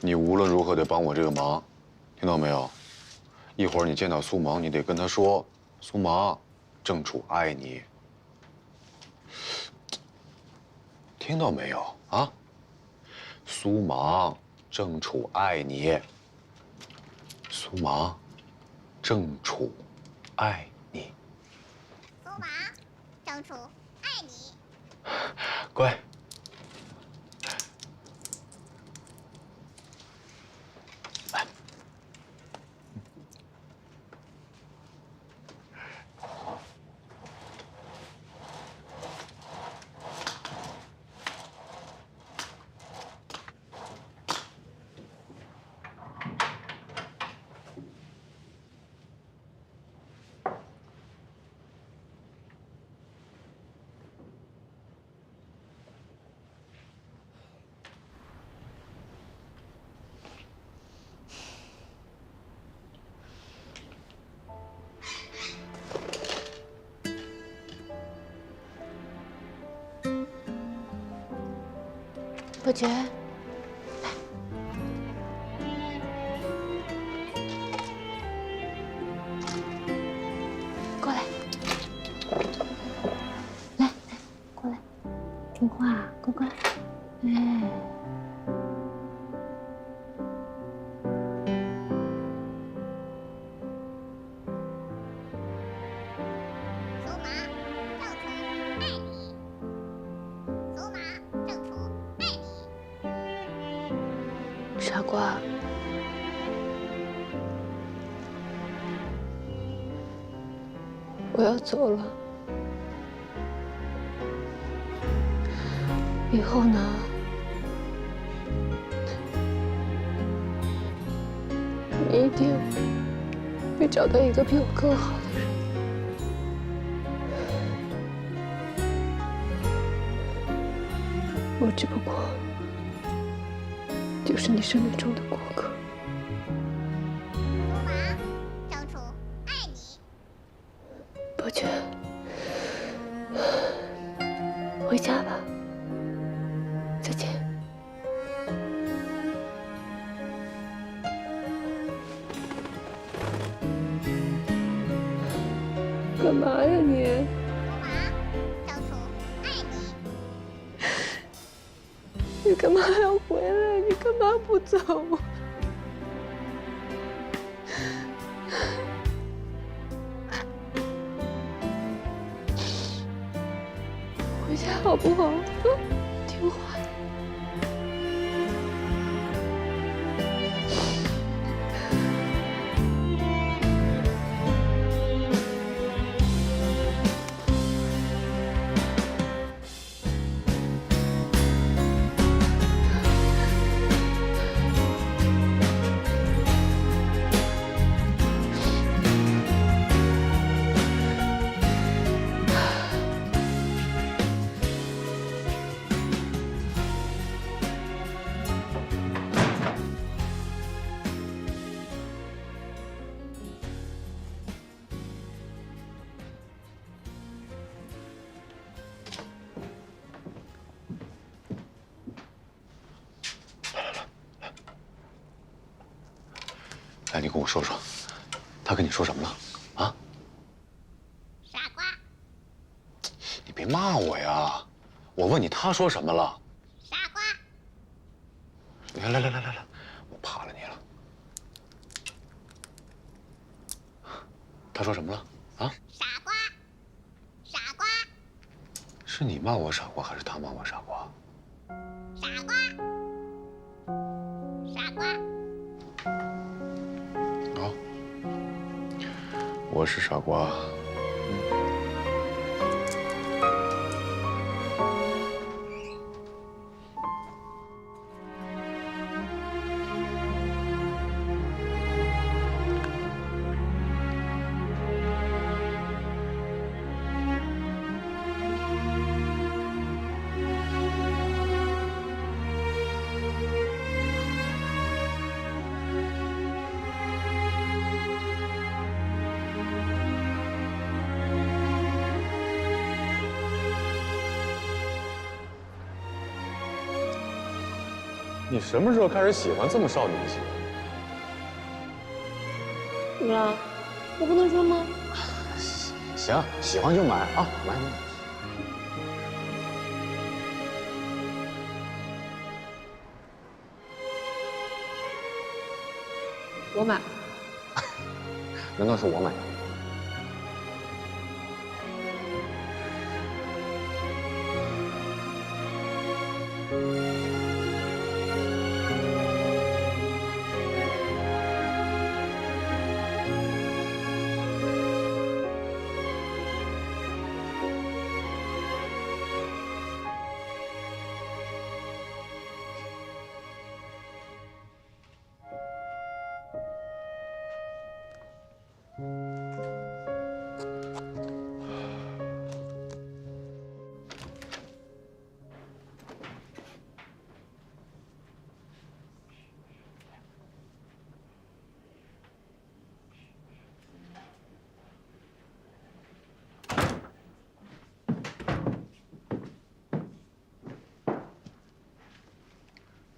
你无论如何得帮我这个忙，听到没有？一会儿你见到苏芒，你得跟他说：“苏芒，郑楚爱你。”听到没有啊？苏芒，郑楚爱你。苏芒，郑楚爱你。苏芒，郑楚爱你。乖。来。伯爵，来，过来，来，过来，听话，乖乖，哎。傻瓜，我要走了。以后呢，你一定会找到一个比我更好的人。我只不过就是你生命中的过客。苏芒，郑楚爱你。伯爵，回家吧，再见。干嘛呀你？你干嘛还要回来？你干嘛不走啊？回家好不好？听话。来，你跟我说说，他跟你说什么了？啊？傻瓜！你别骂我呀！我问你，他说什么了？傻瓜！来，我怕了你了。他说什么了？啊？傻瓜！傻瓜！是你骂我傻瓜，还是他骂我傻瓜？傻瓜！傻瓜！啊，我是傻瓜。你什么时候开始喜欢这么少女的行为？怎么了？我不能说吗？行，喜欢就买啊，买。我买。难道是我买的？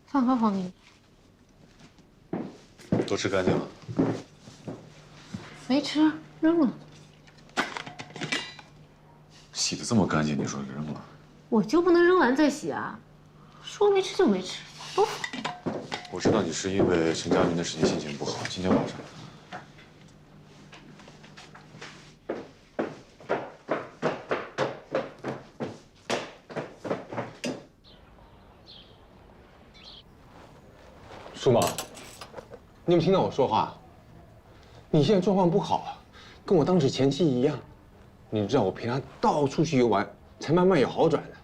饭盒还给你。都吃干净了。没吃，扔了。洗的这么干净，你说给扔了？我就不能扔完再洗啊？说没吃就没吃，多烦。我知道你是因为陈佳明的事情心情不好，今天晚上。苏妈，你有没有听到我说话？你现在状况不好，跟我当时前妻一样。你知道我陪她到处去游玩，才慢慢有好转的。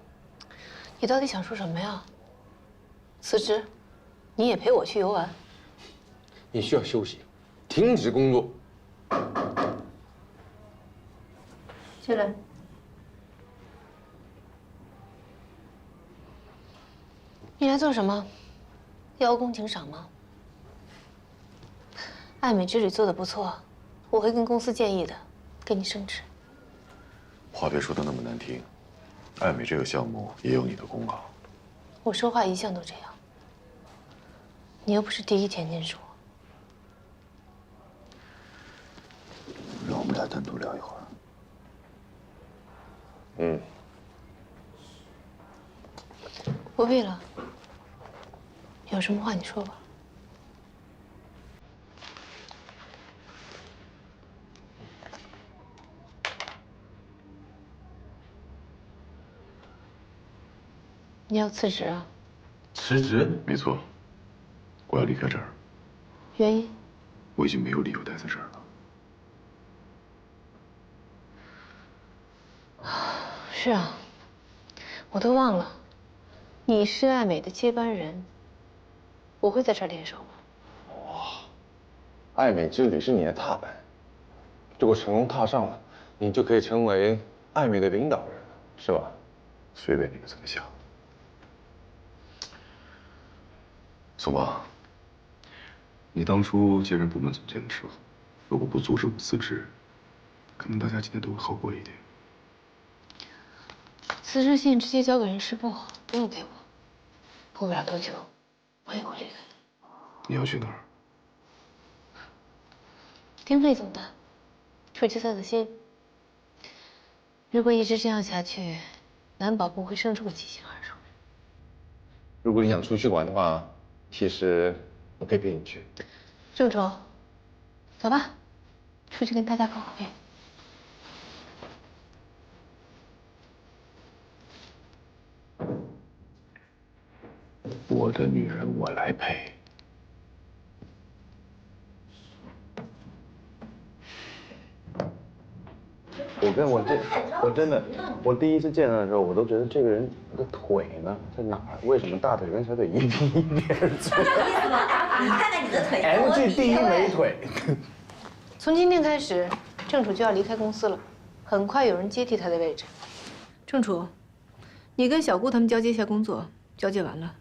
你到底想说什么呀？辞职，你也陪我去游玩？你需要休息，停止工作。进来。你来做什么？邀功请赏吗？爱美之旅做得不错，我会跟公司建议的，给你升职。话别说的那么难听，爱美这个项目也有你的功劳。我说话一向都这样。你又不是第一天认识我。让我们俩单独聊一会儿。嗯。不必了。有什么话你说吧。你要辞职啊？辞职？没错，我要离开这儿。原因？我已经没有理由待在这儿了。是啊，我都忘了，你是爱美的接班人，我会在这儿联手吗？哇，爱美之旅是你的踏板，如果成功踏上了，你就可以成为爱美的领导人，是吧？随便你们怎么想。苏妈，你当初接任部门总监的时候，如果不阻止我辞职，可能大家今天都会好过一点。辞职信直接交给人事部，不用给我。过不了多久，我也会离开。你要去哪儿？丁费总的，出去散散心。如果一直这样下去，难保不会生出个畸形儿出来。如果你想出去玩的话，其实我可以陪你去。郑重，走吧，出去跟大家告个别。我的女人我来陪。我真的，我第一次见他的时候，我都觉得这个人的腿呢在哪儿？为什么大腿跟小腿一边粗？你看看你的腿 ，MG 第一美腿。从今天开始，郑楚就要离开公司了，很快有人接替他的位置。郑楚，你跟小顾他们交接一下工作，交接完了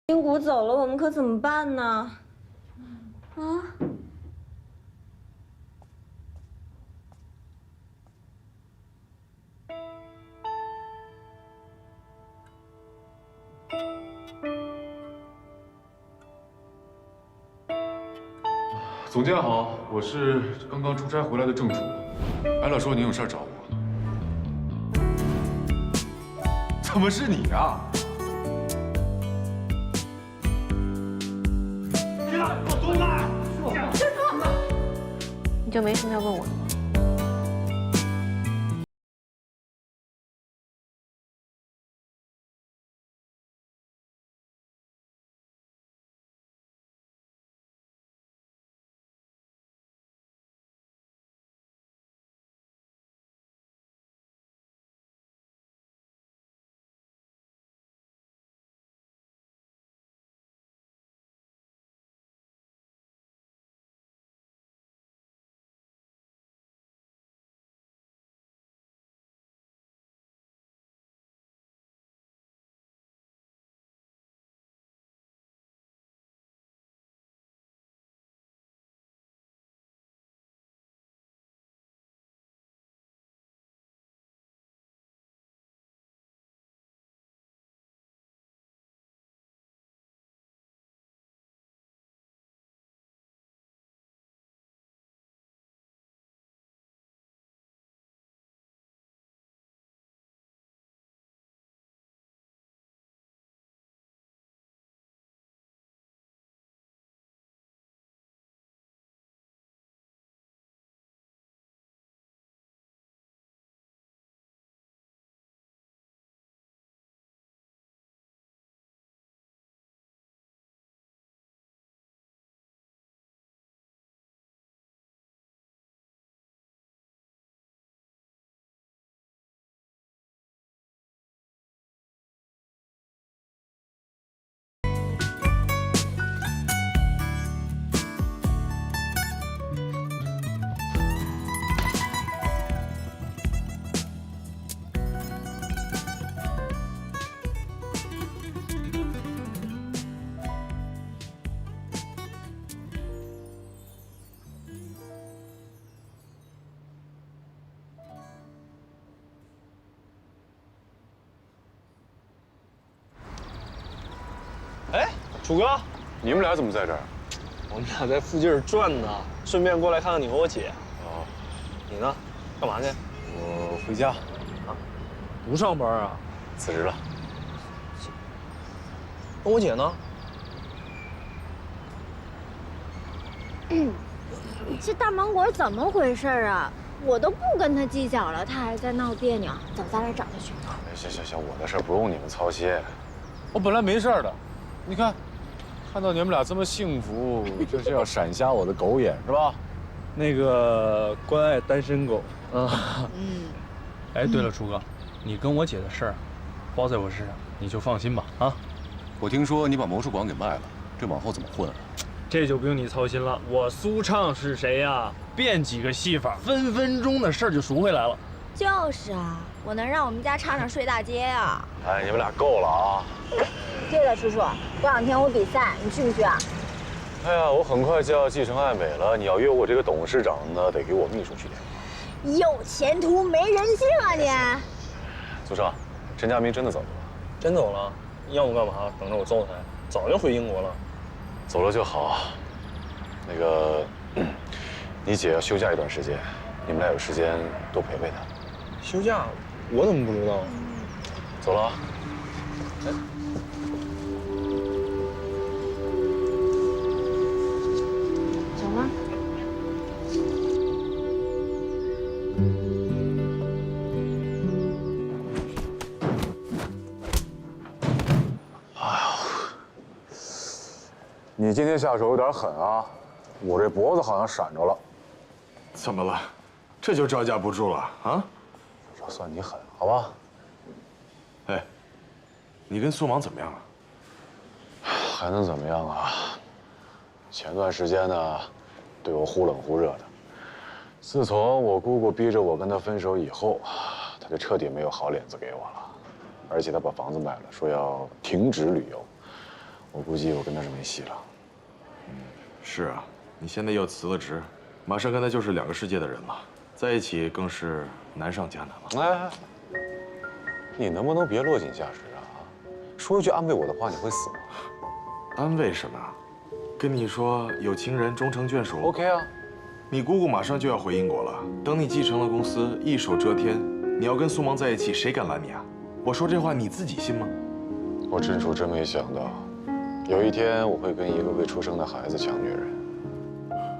英谷走了，我们可怎么办呢？啊？总监好，我是刚刚出差回来的郑楚。白老说您有事找我。怎么是你啊？你就没什么要问我的吗？哎，楚哥，你们俩怎么在这儿？我们俩在附近转呢，顺便过来看看你和我姐。哦，你呢？干嘛去？我回家，不上班啊？辞职了。那我姐呢？这大芒果怎么回事啊？我都不跟他计较了，他还在闹别扭。走，咱俩找他去。行，我的事不用你们操心。我本来没事的，你看，看到你们俩这么幸福，就是要闪瞎我的狗眼，是吧？那个关爱单身狗啊，哎，对了，楚哥，你跟我姐的事儿，包在我身上，你就放心吧啊。我听说你把魔术馆给卖了，这往后怎么混啊？这就不用你操心了。我苏畅是谁呀？变几个戏法，分分钟的事儿就赎回来了。就是啊，我能让我们家厂长睡大街啊！哎，你们俩够了啊！对了，叔叔，过两天我比赛，你去不去啊？哎呀，我很快就要继承爱美了，你要约我这个董事长呢，得给我秘书去联系。有前途没人性啊你！苏畅，陈家明真的走了吗？真走了？要我干嘛？等着我揍他？早就回英国了。走了就好。那个，你姐要休假一段时间，你们俩有时间多陪陪她。休假？我怎么不知道？走了啊。走了。你今天下手有点狠啊，我这脖子好像闪着了。怎么了？这就招架不住了啊？要算你狠，好吧？哎，你跟苏芒怎么样啊？还能怎么样啊？前段时间呢，对我忽冷忽热的。自从我姑姑逼着我跟他分手以后，他就彻底没有好脸子给我了。而且他把房子卖了，说要停止旅游。我估计我跟他是没戏了。是啊，你现在又辞了职，马上跟他就是两个世界的人了，在一起更是难上加难了。哎，你能不能别落井下石啊？说一句安慰我的话，你会死吗安慰什么？跟你说，有情人终成眷属。 ？OK 啊，你姑姑马上就要回英国了，等你继承了公司，一手遮天，你要跟苏芒在一起，谁敢拦你啊？我说这话你自己信吗？我郑楚真没想到，有一天我会跟一个未出生的孩子抢女人。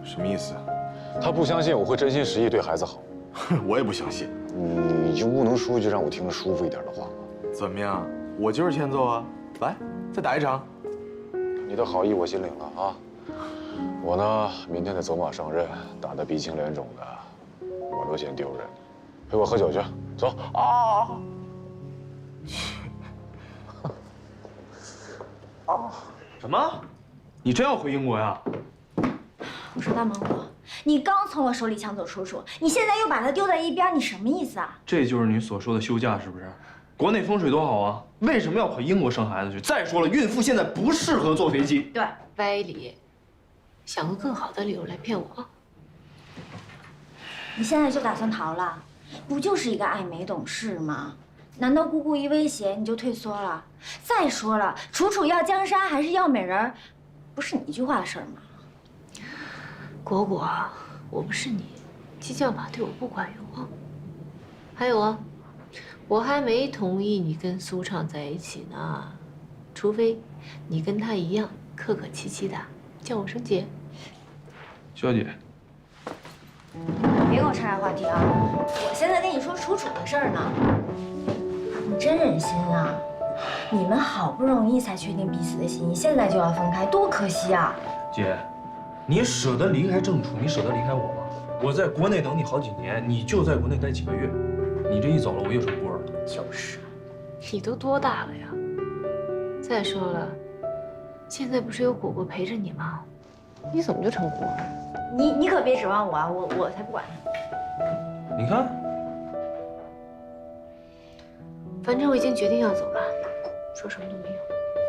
什么意思？他不相信我会真心实意对孩子好。我也不相信。你就不能说一句让我听着舒服一点的话吗？怎么样？我就是欠揍啊！来，再打一场。你的好意我心领了啊。我呢，明天得走马上任，打得鼻青脸肿的，我都嫌丢人。陪我喝酒去，走啊！什么？你真要回英国呀？我说大芒果，你刚从我手里抢走楚楚，你现在又把他丢在一边，你什么意思啊？这就是你所说的休假是不是？国内风水多好啊，为什么要跑英国生孩子去？再说了，孕妇现在不适合坐飞机。对，歪理，想个更好的理由来骗我。你现在就打算逃了？不就是一个爱美懂事吗？难道姑姑一威胁你就退缩了？再说了，楚楚要江山还是要美人儿，不是你一句话的事儿吗？果果，我不是你，激将法对我不管用啊。还有啊，我还没同意你跟苏畅在一起呢，除非你跟他一样客客气气的，叫我声姐。肖姐，别跟我岔开话题啊！我现在跟你说楚楚的事儿呢。你真忍心啊！你们好不容易才确定彼此的心意，现在就要分开，多可惜啊！姐，你舍得离开郑楚，你舍得离开我吗？我在国内等你好几年，你就在国内待几个月，你这一走了，我又成孤儿了。就是，你都多大了呀？再说了，现在不是有果果陪着你吗？你怎么就成孤儿了？你可别指望我啊！我才不管呢。你看，反正我已经决定要走了，说什么都没用。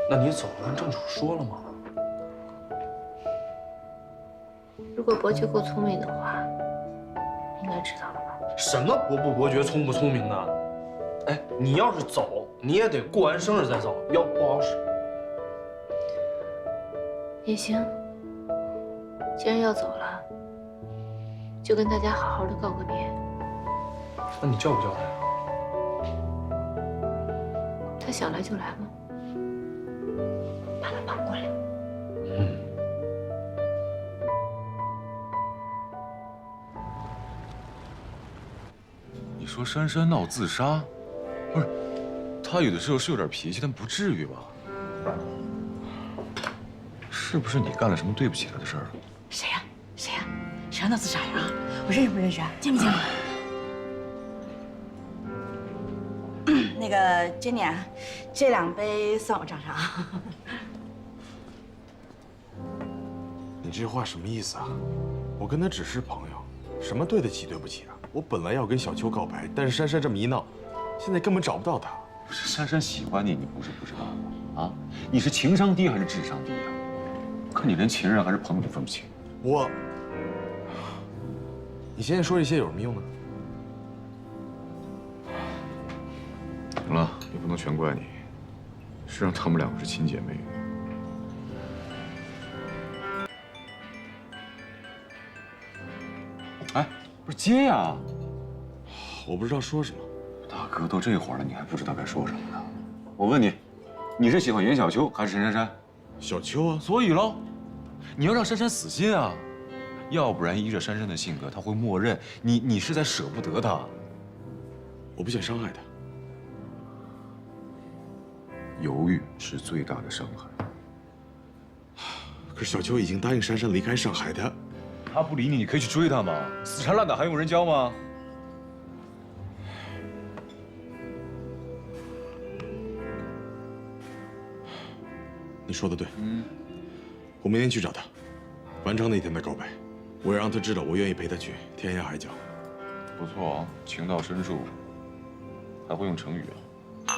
那你走了跟郑楚说了吗？如果伯爵够聪明的话，应该知道了吧？什么伯爵聪不聪明的？哎，你要是走，你也得过完生日再走，要不好使。也行，既然要走了，就跟大家好好的告个别。那你叫不叫他呀？他想来就来吗？把他绑过来。你说珊珊闹自杀，不是？她有的时候是有点脾气，但不至于吧？是不是你干了什么对不起她的事儿？谁呀？谁呀？谁要闹自杀呀？我认识不认识啊？见没见过？那个Jenny啊，这2杯算我账上。你这话什么意思啊？我跟他只是朋友，什么对得起对不起啊？我本来要跟小秋告白，但是珊珊这么一闹，现在根本找不到她。不是珊珊喜欢你，你不是不知道吗？啊，你是情商低还是智商低呀？我看你连情人还是朋友都分不清。你现在说这些有什么用呢？行了，也不能全怪你，是让她们2个是亲姐妹。哎，不是接呀！我不知道说什么。大哥都这会儿了，你还不知道该说什么呢？我问你，你是喜欢严小秋还是陈珊珊？小秋啊，所以喽，你要让珊珊死心啊，要不然依着珊珊的性格，她会默认你是在舍不得她。我不想伤害她。犹豫是最大的伤害。可是小秋已经答应珊珊离开上海的。她不理你，你可以去追她嘛。死缠烂打还用人教吗？你说的对，我明天去找她，完成那天的告白。我要让她知道我愿意陪她去天涯海角。不错啊，情到深处，还会用成语啊。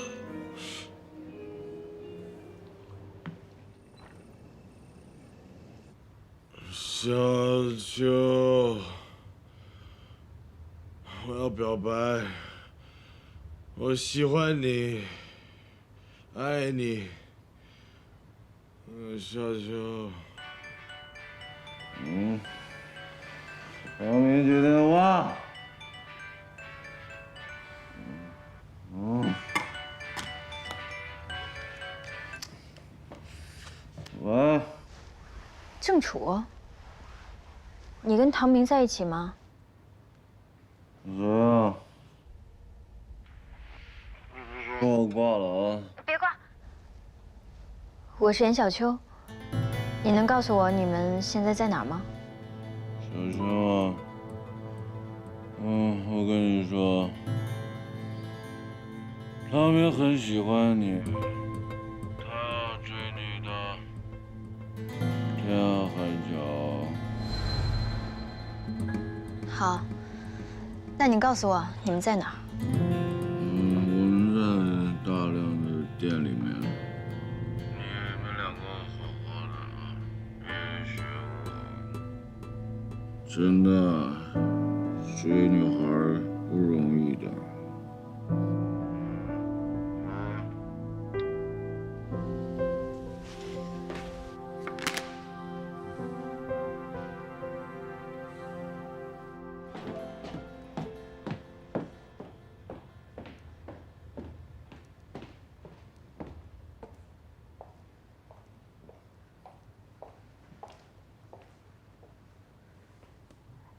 小秋，我要表白，我喜欢你，爱你。小秋，唐明接电话。喂。郑楚，你跟唐明在一起吗？谁啊？我挂了啊！别挂。我是严小秋，你能告诉我你们现在在哪儿吗？小秋啊，我跟你说，唐明很喜欢你，他要追你的，天涯海角。好，那你告诉我你们在哪儿？我们在大亮的店里面。你们两个好好的啊，别学我。真的，追女孩不容易的。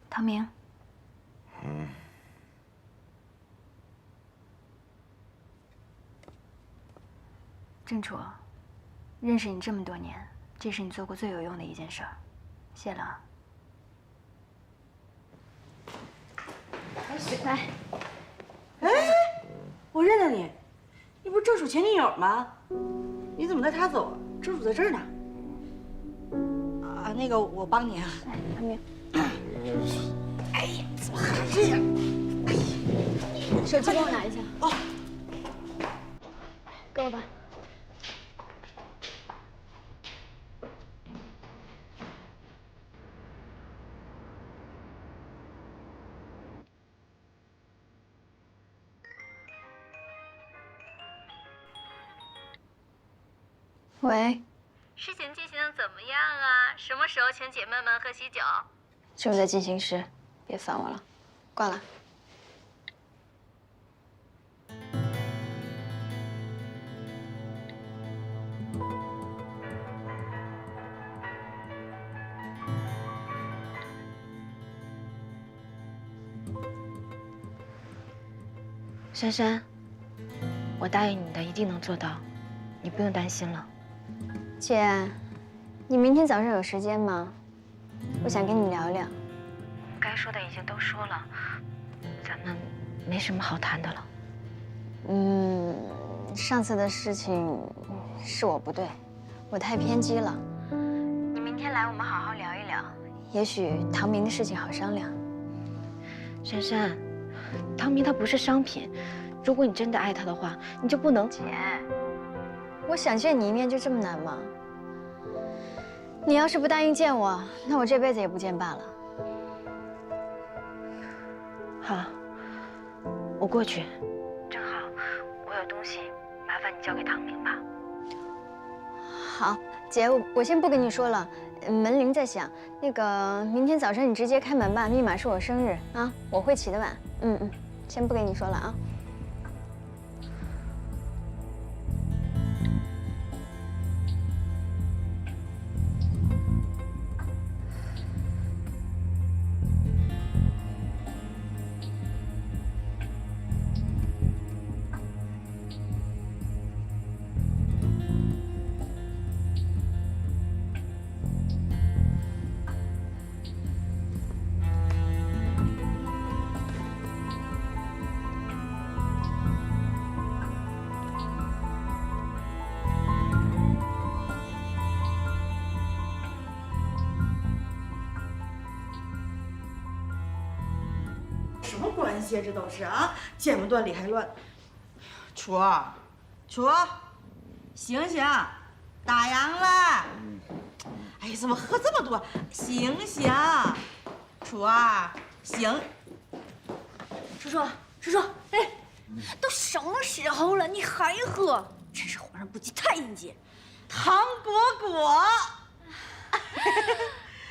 唐明。郑楚，认识你这么多年，这是你做过最有用的一件事儿，谢了啊。来，哎，我认得你，你不是郑楚前女友吗？你怎么带她走啊？郑楚在这儿呢。啊，那个我帮你啊。来，唐明。哎呀，怎么还这样？手机帮我拿一下。哦，给我吧。喂，事情进行的怎么样啊？什么时候请姐妹们喝喜酒？正在进行时，别烦我了，挂了。珊珊，我答应你的一定能做到，你不用担心了。姐，你明天早上有时间吗？我想跟你聊聊。该说的已经都说了，咱们没什么好谈的了。上次的事情是我不对，我太偏激了。你明天来，我们好好聊一聊，也许唐明的事情好商量。珊珊，唐明他不是商品，如果你真的爱他的话，你就不能……姐，我想见你一面就这么难吗？你要是不答应见我，那我这辈子也不见罢了。好，我过去。正好，我有东西，麻烦你交给唐明吧。好，姐，我先不跟你说了，门铃在响。那个，明天早上你直接开门吧，密码是我生日啊，我会起得晚。先不跟你说了啊。什么关系啊？这都是啊，剪不断理还乱。楚，楚，醒醒，打烊了。哎哎，怎么喝这么多？醒醒，楚儿，醒！叔叔，叔叔，哎，都什么时候了，你还喝？真是皇上不急太监急。唐果果，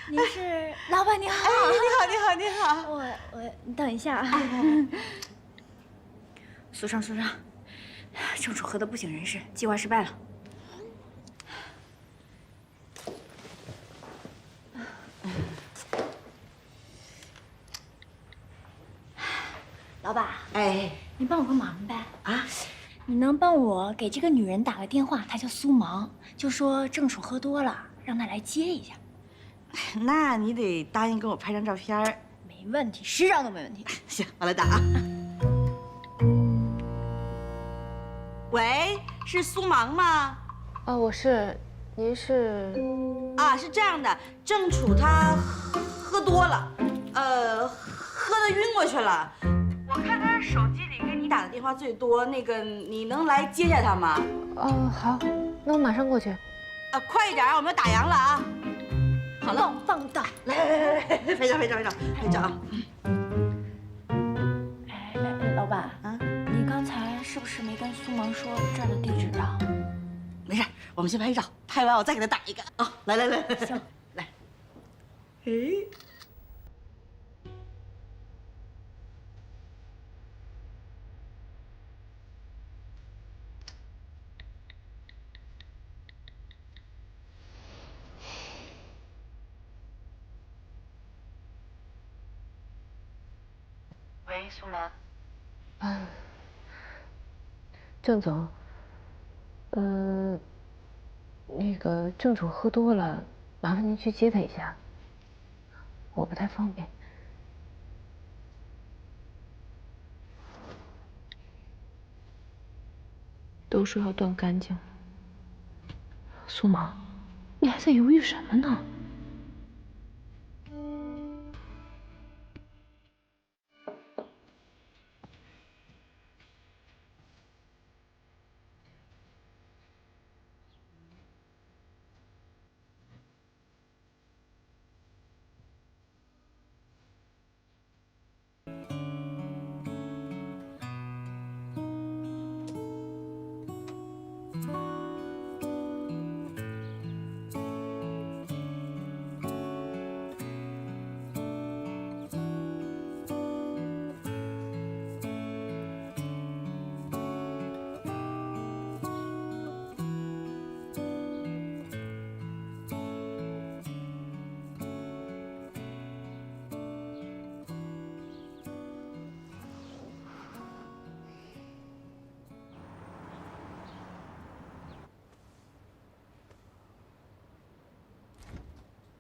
您是老板你好。哎，你好，你好。你等一下啊。苏畅，郑楚喝的不省人事，计划失败了。老板，哎，你帮我个忙呗。啊，你能帮我给这个女人打个电话？她叫苏芒，就说郑楚喝多了，让她来接一下。那你得答应给我拍张照片儿。没问题，10张都没问题。行，我来打啊。喂，是苏芒吗？哦，我是，您是？啊，是这样的，郑楚他喝多了，喝得晕过去了。我看他手机里跟你打的电话最多，那个你能来接下他吗？哦，好，那我马上过去。啊，快一点啊，我们要打烊了啊！好了，棒的。来，拍照啊！哎，老板啊，你刚才是不是没跟苏芒说这儿的地址啊？没事，我们先拍照，拍完我再给他打一个啊！来，行，来。哎。喂，苏芒。郑总，那个郑楚喝多了，麻烦您去接他一下，我不太方便。都说要断干净，苏芒，你还在犹豫什么呢？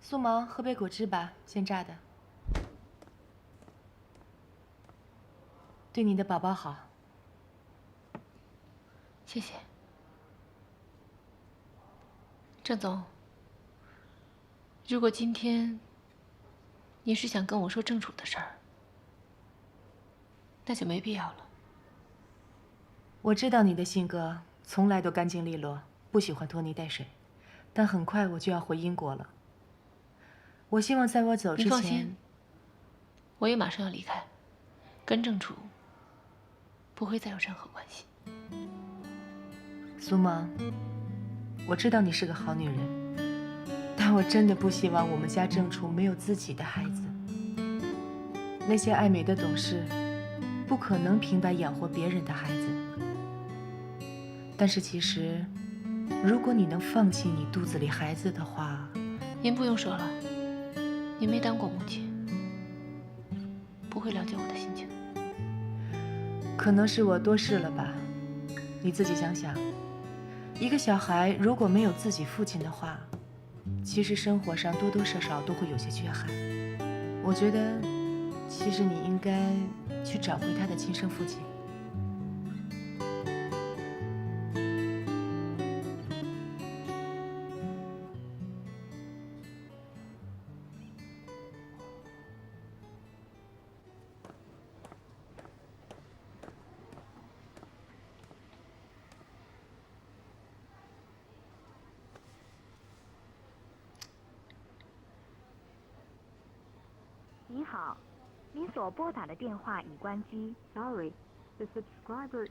苏芒，喝杯果汁吧，鲜榨的，对你的宝宝好。谢谢，郑总。如果今天你是想跟我说郑楚的事儿，那就没必要了。我知道你的性格从来都干净利落，不喜欢拖泥带水，但很快我就要回英国了。我希望在我走之前，你放心，我也马上要离开，跟郑楚不会再有任何关系。苏芒，我知道你是个好女人，但我真的不希望我们家郑楚没有自己的孩子。那些爱美的董事，不可能平白养活别人的孩子。但是其实，如果你能放弃你肚子里孩子的话，您不用说了。您没当过母亲，不会了解我的心情。可能是我多事了吧？你自己想想，一个小孩如果没有自己父亲的话，其实生活上多多少少都会有些缺憾。我觉得，其实你应该去找回他的亲生父亲。好，您所拨打的电话已关机。Sorry, the subscriber.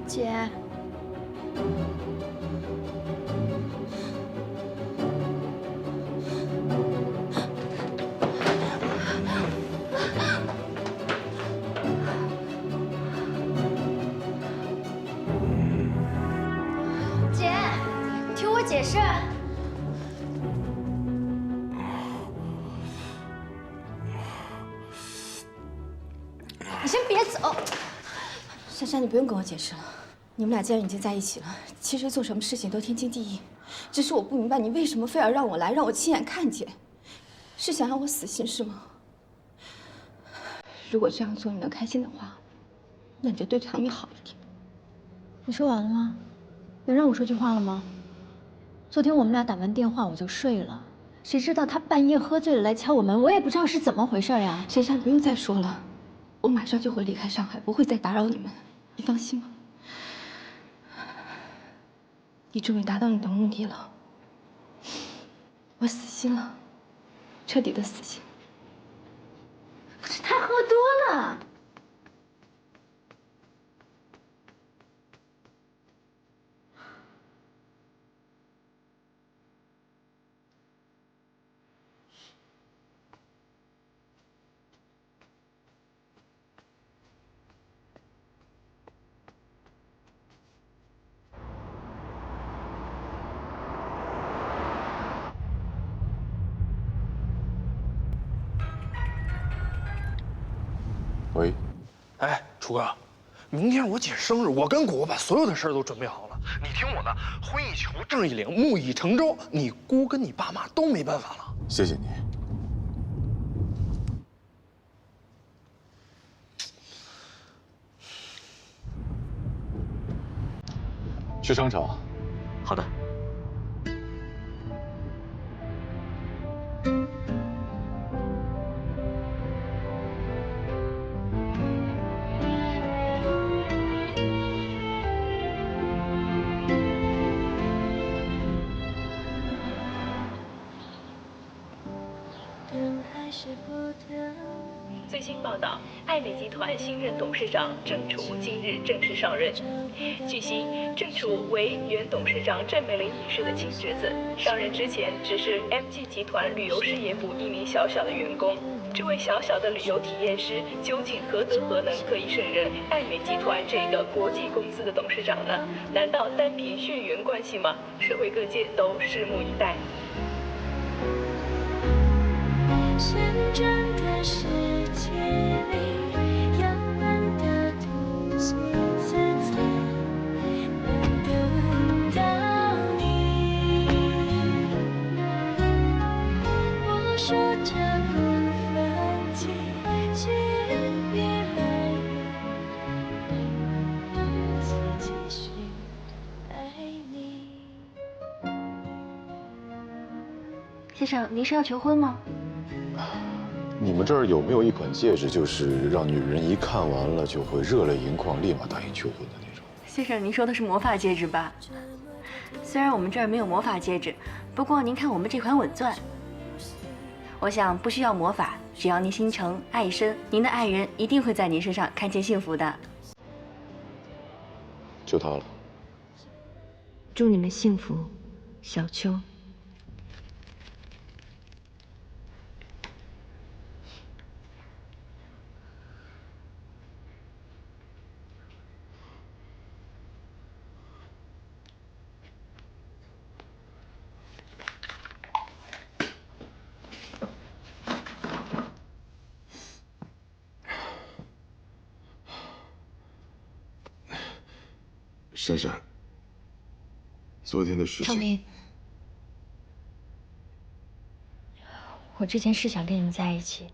姐，姐，听我解释。你先别走。珊珊，你不用跟我解释了。你们俩既然已经在一起了，其实做什么事情都天经地义。只是我不明白你为什么非要让我来，让我亲眼看见，是想让我死心是吗？如果这样做你能开心的话，那你就对唐蜜好一点。你说完了吗？有让我说句话了吗？昨天我们俩打完电话我就睡了，谁知道他半夜喝醉了来敲我门，我也不知道是怎么回事呀。珊珊，不用再说了，我马上就会离开上海，不会再打扰你们，你放心吧。你终于达到你的目的了，我死心了，彻底的死心。可是他喝多了。喂，哎，楚哥，明天我姐生日，我跟果果把所有的事儿都准备好了。你听我的，婚一求，证一领，木已成舟，你姑跟你爸妈都没办法了。谢谢你。去商场。好的。最新报道，爱美集团新任董事长郑楚近日正式上任。据悉，郑楚为原董事长郑美玲女士的亲侄子，上任之前只是 MG 集团旅游事业部一名小小的员工。这位小小的旅游体验师究竟何德何能可以胜任爱美集团这个国际公司的董事长呢？难道单凭血缘关系吗？社会各界都拭目以待。深圳的世界里，阳光的东西散发，能等到你。我说着不放弃，却越来越如此继续爱你。先生，您是要求婚吗？你们这儿有没有一款戒指，就是让女人一看完了就会热泪盈眶，立马答应求婚的那种？先生，您说的是魔法戒指吧？虽然我们这儿没有魔法戒指，不过您看我们这款稳钻，我想不需要魔法，只要您心诚爱深，您的爱人一定会在您身上看见幸福的。就他了。祝你们幸福，小秋。珊珊，昨天的事情，少林，我之前是想跟你们在一起，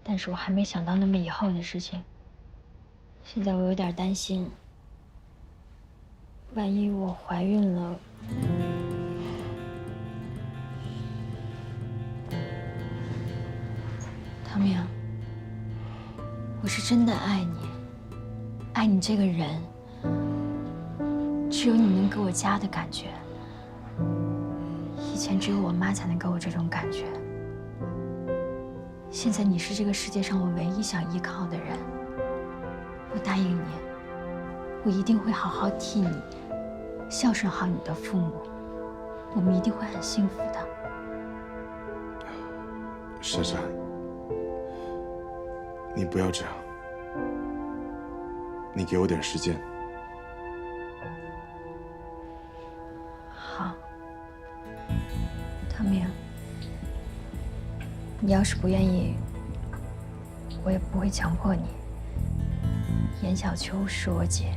但是我还没想到那么以后的事情。现在我有点担心，万一我怀孕了，唐明，我是真的爱你，爱你这个人。只有你能给我家的感觉，以前只有我妈才能给我这种感觉。现在你是这个世界上我唯一想依靠的人，我答应你，我一定会好好替你，孝顺好你的父母，我们一定会很幸福的。珊珊，你不要这样，你给我点时间。好，唐明，你要是不愿意，我也不会强迫你。严小秋是我姐，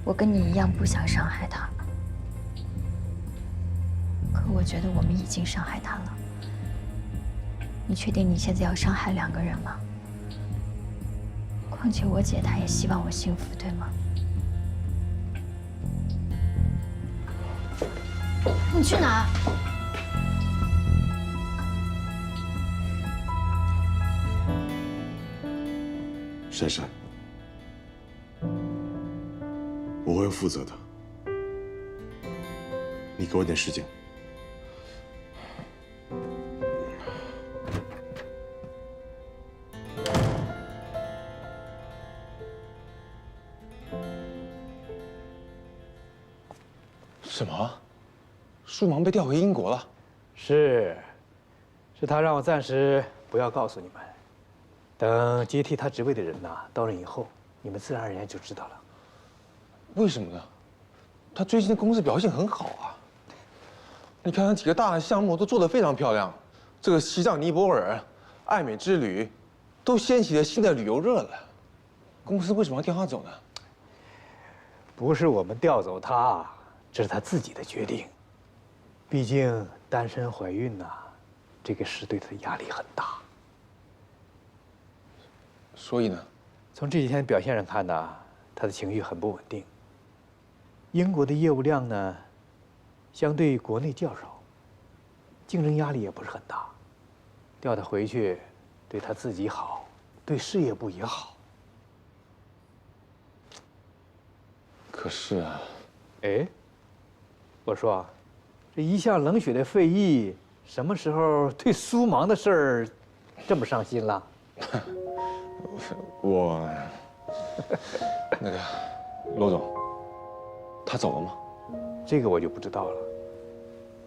我跟你一样不想伤害她，可我觉得我们已经伤害她了。你确定你现在要伤害2个人吗？况且我姐她也希望我幸福，对吗？你去哪儿？珊珊，我会负责的，你给我点时间。什么？舒芒被调回英国了？是他让我暂时不要告诉你们，等接替他职位的人到任以后，你们自然而然就知道了。为什么呢？他最近的公司表现很好啊。你看他几个大的项目都做得非常漂亮，这个西藏、尼泊尔、爱美之旅，都掀起了新的旅游热了。公司为什么要调他走呢？不是我们调走他，这是他自己的决定。毕竟单身怀孕这个事对他的压力很大。所以呢？从这几天表现上看他的情绪很不稳定。英国的业务量呢，相对国内较少，竞争压力也不是很大。调他回去，对他自己好，对事业部也好。可是啊，哎，我说，这一向冷血的费毅，什么时候对苏芒的事儿这么上心了？我那个罗总，他走了吗？这个我就不知道了，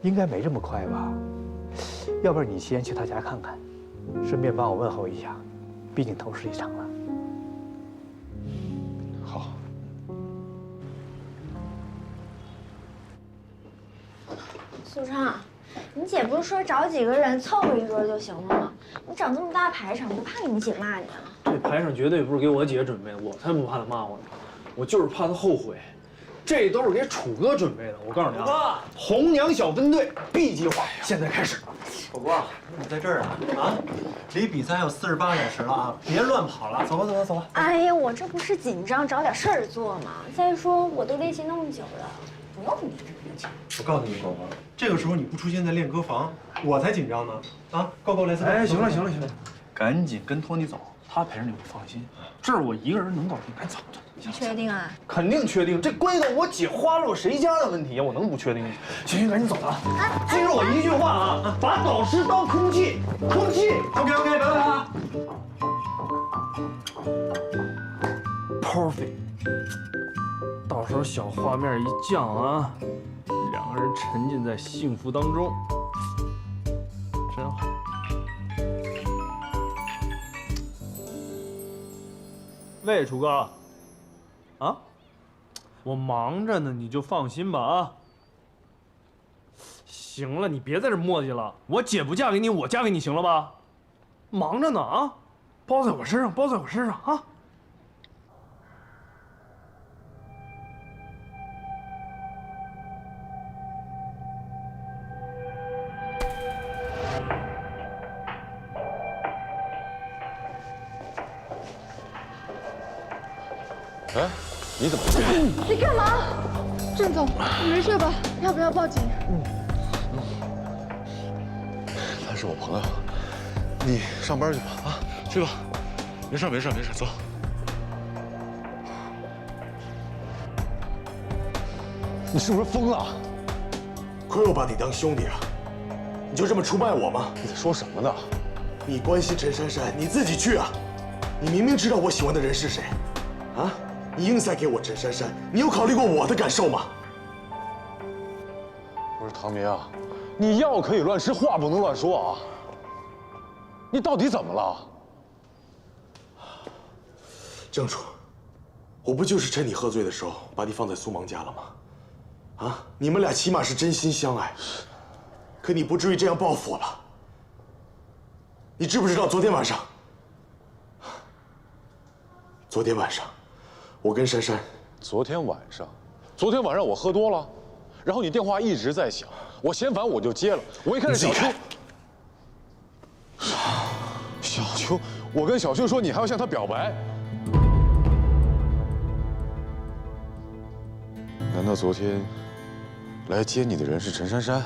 应该没这么快吧？要不然你先去他家看看，顺便帮我问候一下，毕竟同事一场了。好。苏畅，你姐不是说找几个人凑合一桌就行了吗？你整这么大排场，不怕你姐骂你啊？这排场绝对不是给我姐准备的，我才不怕她骂我呢，我就是怕她后悔。这都是给楚哥准备的，我告诉你啊，红娘小分队 B 计划现在开始。火锅，你在这儿啊？离比赛还有48小时了啊！别乱跑了，走吧走吧走吧。哎呀，我这不是紧张找点事儿做吗？再说我都练习那么久了，不用你这么紧张。我告诉你，狗狗，这个时候你不出现在练歌房，我才紧张呢。啊，够够，来自。哎，行了行了行了，赶紧跟托尼走，他陪着你我放心。这儿我一个人能搞定，赶紧走。你确定啊？肯定确定，这关系到我姐花落谁家的问题呀，我能不确定吗？行，赶紧走了。记住我一句话啊，把导师当空气，空气。OK， 拜拜啊。Perfect。到时候小画面一降啊，两个人沉浸在幸福当中，真好。喂，楚哥，啊，我忙着呢，你就放心吧啊。行了，你别在这磨叽了，我姐不嫁给你，我嫁给你，行了吧？忙着呢啊，包在我身上，包在我身上啊。哎，你怎么这样？你干嘛？郑总，你没事吧？要不要报警？他是我朋友，你上班去吧，啊，去吧，没事没事没事，走。你是不是疯了？亏我把你当兄弟啊！你就这么出卖我吗？你在说什么呢？你关心陈珊珊，你自己去啊！你明明知道我喜欢的人是谁，啊？你硬塞给我陈珊珊，你有考虑过我的感受吗？不是唐明啊，你药可以乱吃，话不能乱说啊！你到底怎么了？郑楚，我不就是趁你喝醉的时候把你放在苏芒家了吗？啊，你们俩起码是真心相爱，可你不至于这样报复我吧？你知不知道昨天晚上？昨天晚上。我跟珊珊，昨天晚上我喝多了，然后你电话一直在响，我嫌烦我就接了。我一看是小秋，我跟小秋说你还要向她表白，难道昨天来接你的人是陈珊珊？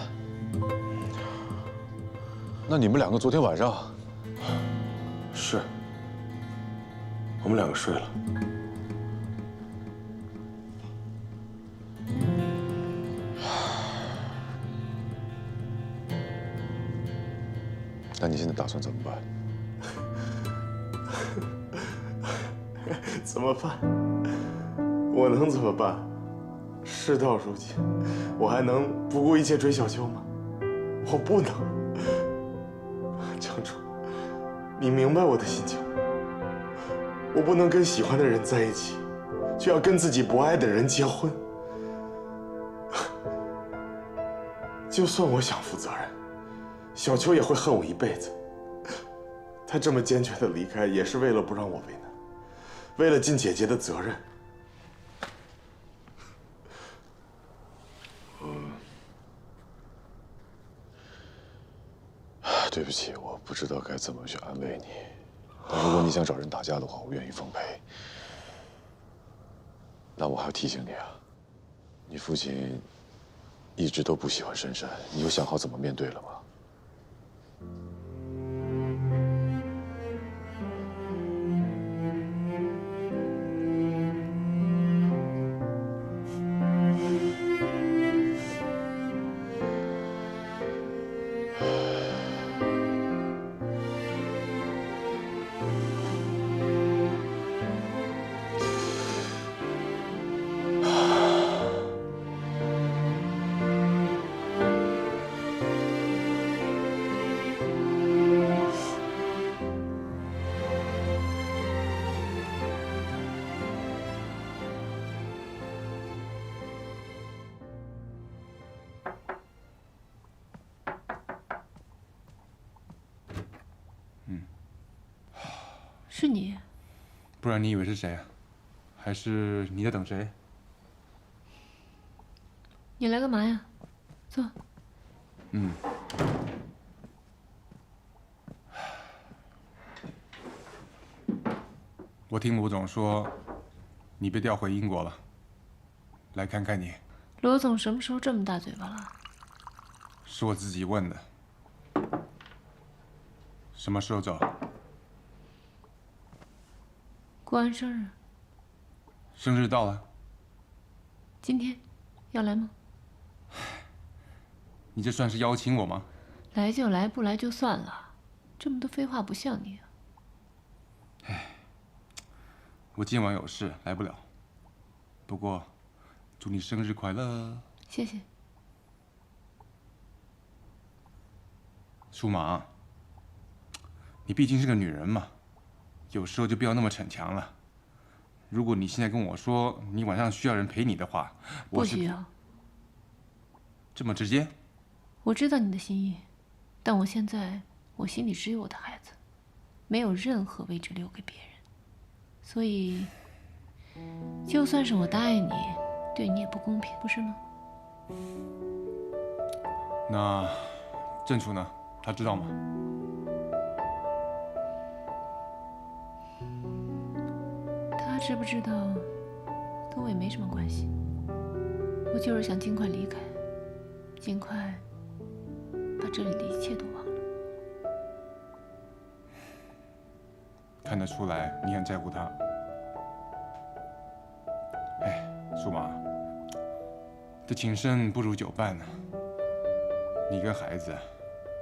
那你们两个昨天晚上？是，我们两个睡了。那你现在打算怎么办？怎么办？我能怎么办？事到如今，我还能不顾一切追小秋吗？我不能。江楚，你明白我的心情吗？我不能跟喜欢的人在一起，却要跟自己不爱的人结婚。就算我想负责任，小秋也会恨我一辈子。她这么坚决的离开，也是为了不让我为难，为了尽姐姐的责任。对不起，我不知道该怎么去安慰你。但如果你想找人打架的话，我愿意奉陪。那我还要提醒你啊，你父亲一直都不喜欢珊珊，你有想好怎么面对了吗？是你？不然你以为是谁啊？还是你在等谁？你来干嘛呀？坐。我听罗总说，你被调回英国了。来看看你。罗总什么时候这么大嘴巴了？是我自己问的。什么时候走？过完生日。生日到了。今天要来吗？你这算是邀请我吗？来就来，不来就算了。这么多废话不像你啊。我今晚有事来不了。不过，祝你生日快乐。谢谢。舒玛，你毕竟是个女人嘛，有时候就不要那么逞强了。如果你现在跟我说你晚上需要人陪你的话，不需要。这么直接？我知道你的心意，但我现在我心里只有我的孩子，没有任何位置留给别人，所以，就算是我答应你，对你也不公平，不是吗？那郑楚呢？他知道吗？他知不知道，跟我也没什么关系。我就是想尽快离开，尽快把这里的一切都忘了。看得出来你很在乎他。哎，舒玛，这情深不如久伴呢。你跟孩子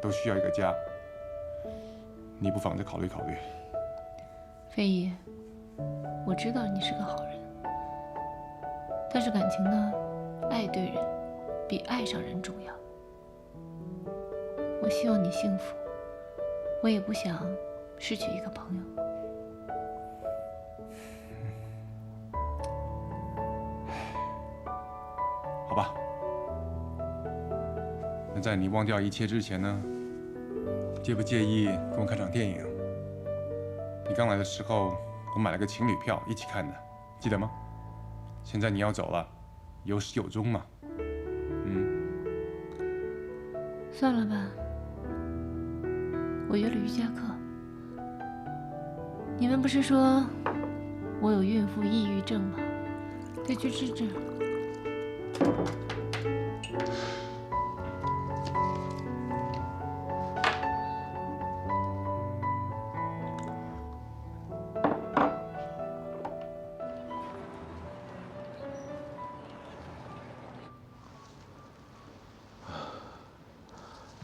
都需要一个家，你不妨再考虑考虑。飞姨，我知道你是个好人，但是感情呢，爱对人比爱上人重要。我希望你幸福，我也不想失去一个朋友。好吧，那在你忘掉一切之前呢，介不介意跟我看场电影？你刚来的时候，我买了个情侣票一起看的，记得吗？现在你要走了，有始有终嘛。算了吧，我约了瑜伽课。你们不是说我有孕妇抑郁症吗？得去治治。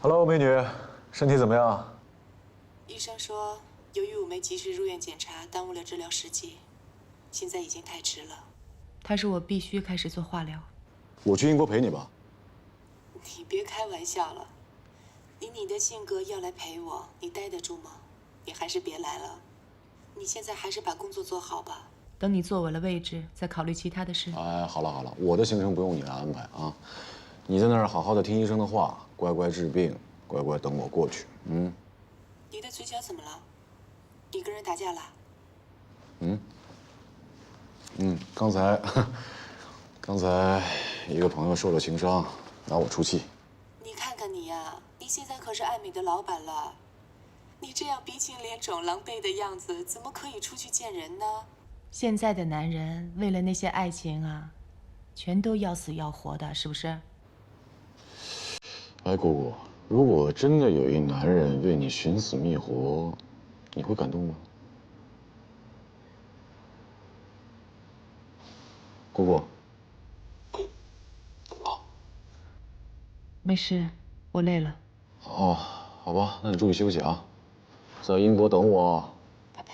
Hello， 美女，身体怎么样？医生说，由于我没及时入院检查，耽误了治疗时机，现在已经太迟了。他说我必须开始做化疗。我去英国陪你吧。你别开玩笑了，以你的性格要来陪我，你待得住吗？你还是别来了。你现在还是把工作做好吧。等你坐稳了位置，再考虑其他的事。哎，好了好了，我的行程不用你来安排啊。你在那儿好好的听医生的话，乖乖治病，乖乖等我过去。你的嘴角怎么了？你跟人打架了？刚才一个朋友受了轻伤，拿我出气。你看看你呀，你现在可是爱美的老板了，你这样鼻青脸肿、狼狈的样子，怎么可以出去见人呢？现在的男人为了那些爱情啊，全都要死要活的，是不是？哎，姑姑，如果真的有一男人为你寻死觅活，你会感动吗？姑姑。没事，我累了。哦，好吧，那你注意休息啊，在英国等我。拜拜。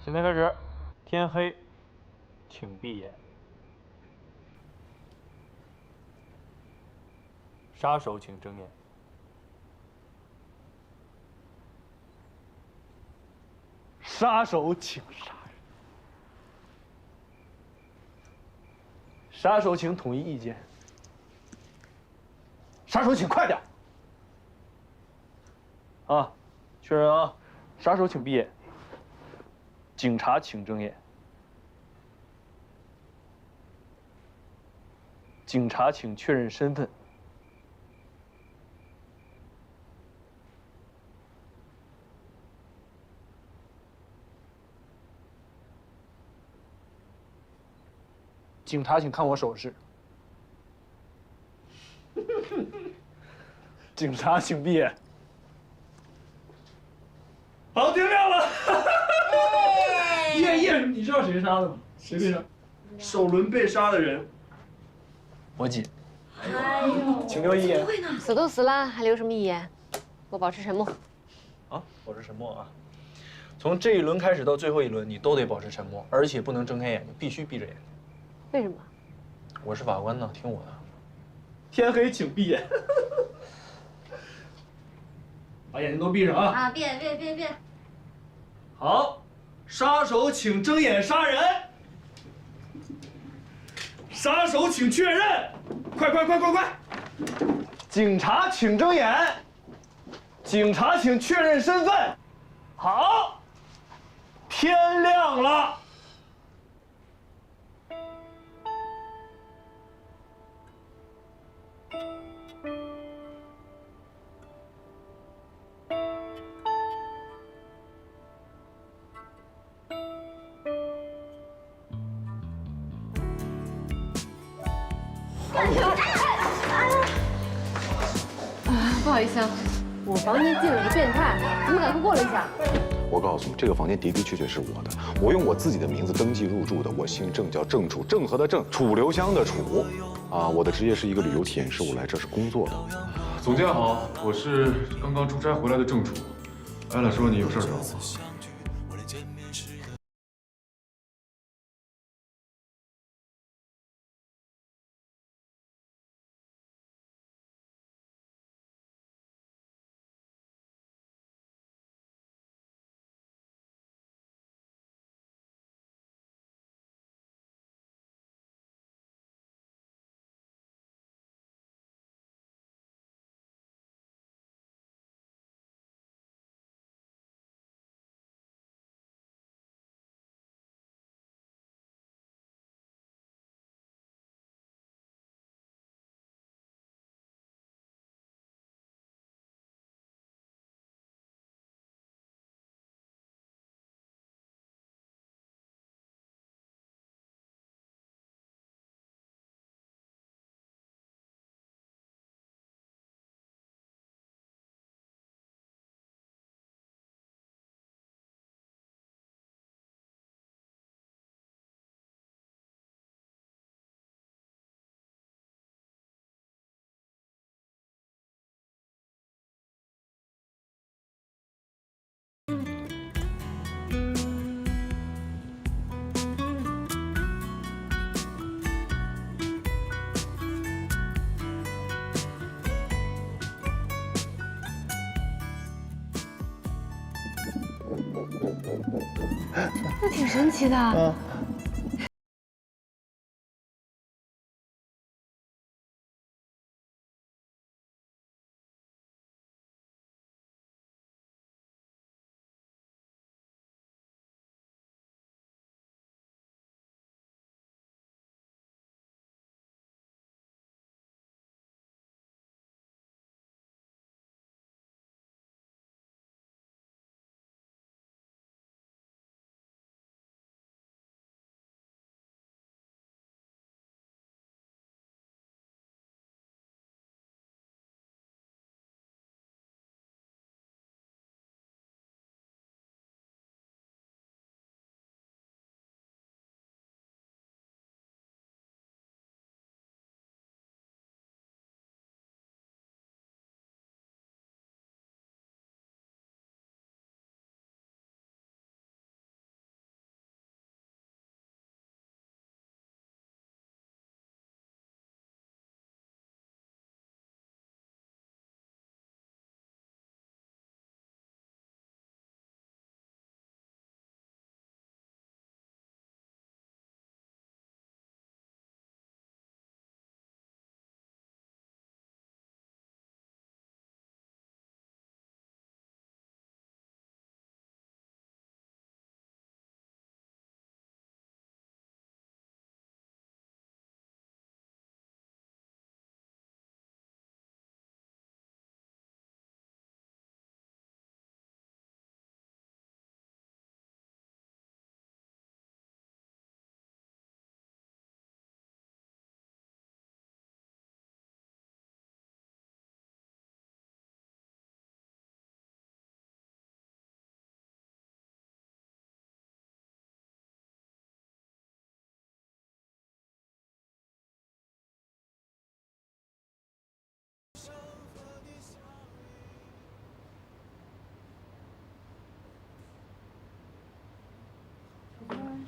现在开始，天黑，请闭眼。杀手请睁眼。杀手请杀人。杀手请统一意见。杀手请快点。啊，确认啊，杀手请闭眼，警察请睁眼，警察请确认身份。警察，请看我手势。警察，请闭眼。好，定亮了。耶！你知道谁杀的吗？谁被杀？首轮被杀的人，我姐。哎呦，请留遗言。死都死了，还留什么遗言？给我保持沉默。啊，保持沉默啊！从这一轮开始到最后一轮，你都得保持沉默，而且不能睁开眼睛，必须闭着眼睛。为什么？我是法官呢，听我的。天黑请闭眼。把眼睛都闭上啊！啊，变。好，杀手请睁眼杀人。杀手请确认，快！警察请睁眼。警察请确认身份。好，天亮了。不好意思啊，我房间进了个变态，你们赶快过来一下。我告诉你，这个房间的确是我的，我用我自己的名字登记入住的。我姓郑，叫郑楚，郑和的郑，楚留香的楚。啊，我的职业是一个旅游体验师，我来这是工作的。总监好，我是刚刚出差回来的郑楚。艾拉说你有事找我。那挺神奇的。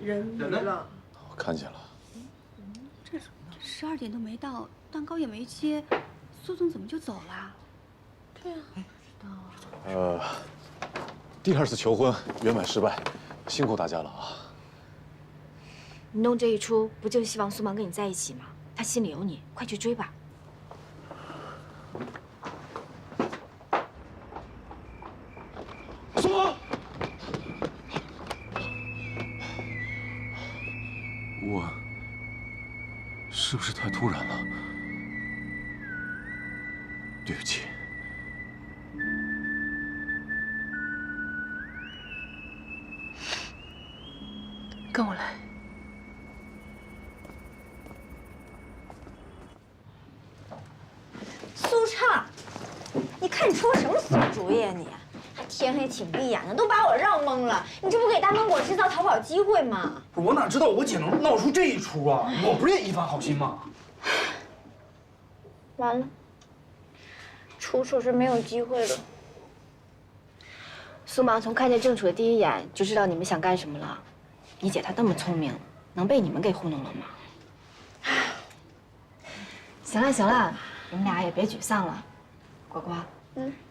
人了。我看见了。这12点都没到，蛋糕也没切，苏总怎么就走了？对啊，不知道啊。第2次求婚圆满失败，辛苦大家了啊！你弄这一出，不就是希望苏芒跟你在一起吗？他心里有你，快去追吧。苏芒，我是不是太突然了？对不起。跟我来。苏畅，你看你出什么馊主意啊你？还天黑请闭眼的，都把我绕懵了。你这不给大芒果制造逃跑机会吗？我哪知道我姐能闹出这一出啊！我不是也一番好心吗？完了，楚楚是没有机会了。苏芒从看见郑楚的第一眼就知道你们想干什么了。你姐她那么聪明，能被你们给糊弄了吗？行了行了，你们俩也别沮丧了。果果，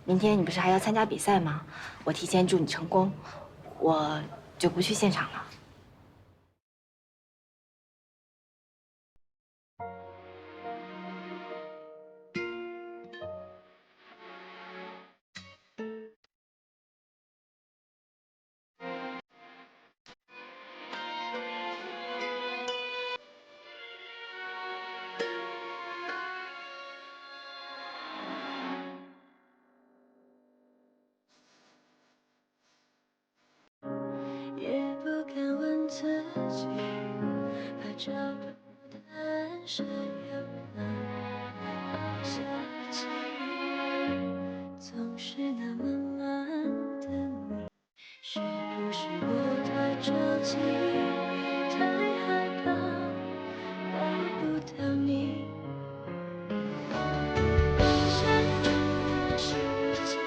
明天你不是还要参加比赛吗？我提前祝你成功，我就不去现场了。也不敢问自己，怕找不到答案，谁又能放下记忆？总是那么慢的你，是不是我太着急，太害怕抱不到你？牵住的时间。